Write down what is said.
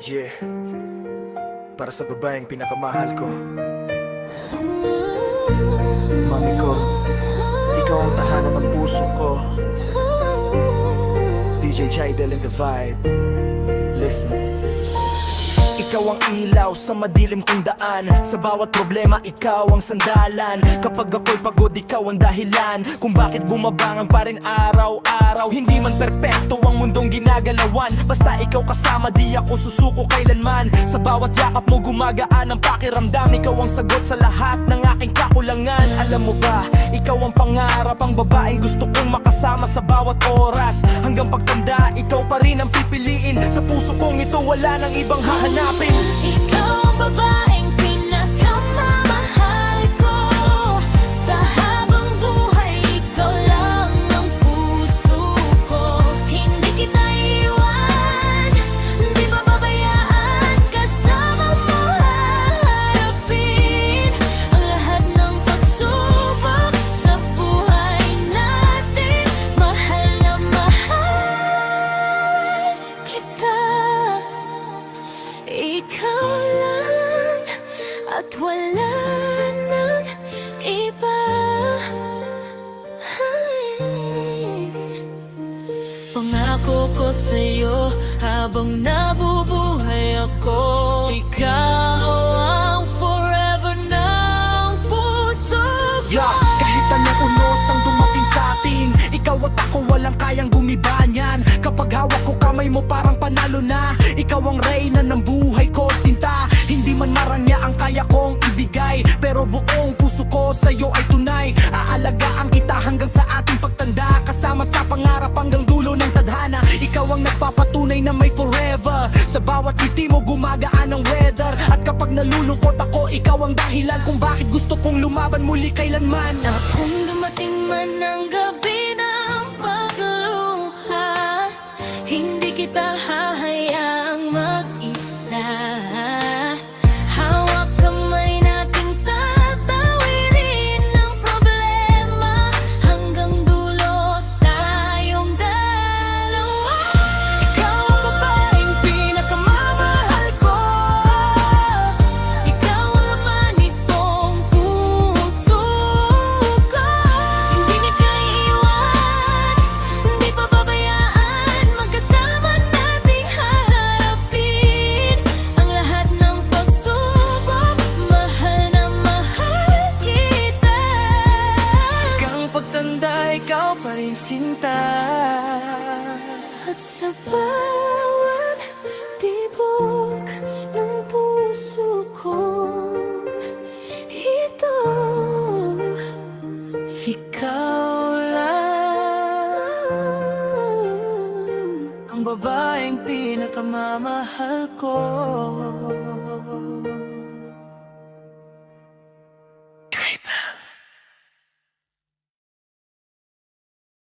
Yeah, para sa babaeng pinakamahal ko. Mami ko, ikaw ang tahanan ng puso ko. DJ Jaidel in the vibe. Listen. Ikaw ang ilaw sa madilim kong daan. Sa bawat problema, ikaw ang sandalan. Kapag ako'y pagod, ikaw ang dahilan kung bakit bumabangon pa rin araw-araw. Hindi man perpekto ang mundong ginagalawan, basta ikaw kasama, di ako susuko kailanman. Sa bawat yakap mo, gumagaan ang pakiramdam. Ikaw ang sagot sa lahat ng aking kakulangan. Alam mo ba, ikaw ang pangarap, ang babaeng gusto kong makasama sa bawat oras. Hanggang pagtanda, ikaw pa rin ang pipiliin. Sa puso kong ito, wala nang ibang hahanapin. Ikaw ang babaeng pinakamamahal ko. Sa habang buhay, ikaw lang ang puso ko. Hindi kita iwan, di pababayaan. Kasama mo haharapin ang lahat ng pagsubok sa buhay natin. Mahal na mahal kita. Ikaw lang at wala nang iba. Pangako ko sa'yo habang nabubuhay ako, ikaw ang forever ng puso ko. Yeah, kahit anong unos ang dumating sa atin, ikaw at ako walang kayang gumiba niyan. Kapag hawak ko kamay mo parang panalo na. Ikaw ang reyna ng buhay ko, sinta. Hindi man maranya ang kaya kong ibigay, pero buong puso ko sa'yo ay tunay. Aalagaan kita hanggang sa ating pagtanda, kasama sa pangarap hanggang dulo ng tadhana. Ikaw ang nagpapatunay na may forever. Sa bawat ngiti mo gumagaan ang weather. At kapag nalulungkot ako, ikaw ang dahilan kung bakit gusto kong lumaban muli kailanman. Kung dumating man ang gabi ng pagluha, hindi kita hahayaang mag-isa. Hawak kamay nating tatawirin ang problema hanggang dulo tayong dalawa. Ikaw ang babaeng pinakamamahal ko. Ikaw ang laman nitong puso ko. Hindi kita iiwan, di pababayaan. Magkasama nating haharapin ang lahat ng pagsubok. Mahal na mahal kita. Hanggang pagtanda, ikaw pa rin sinta. At sa bawat tibok ng puso ko, ito, Ikaw lang ang babaeng pinakamamahal ko.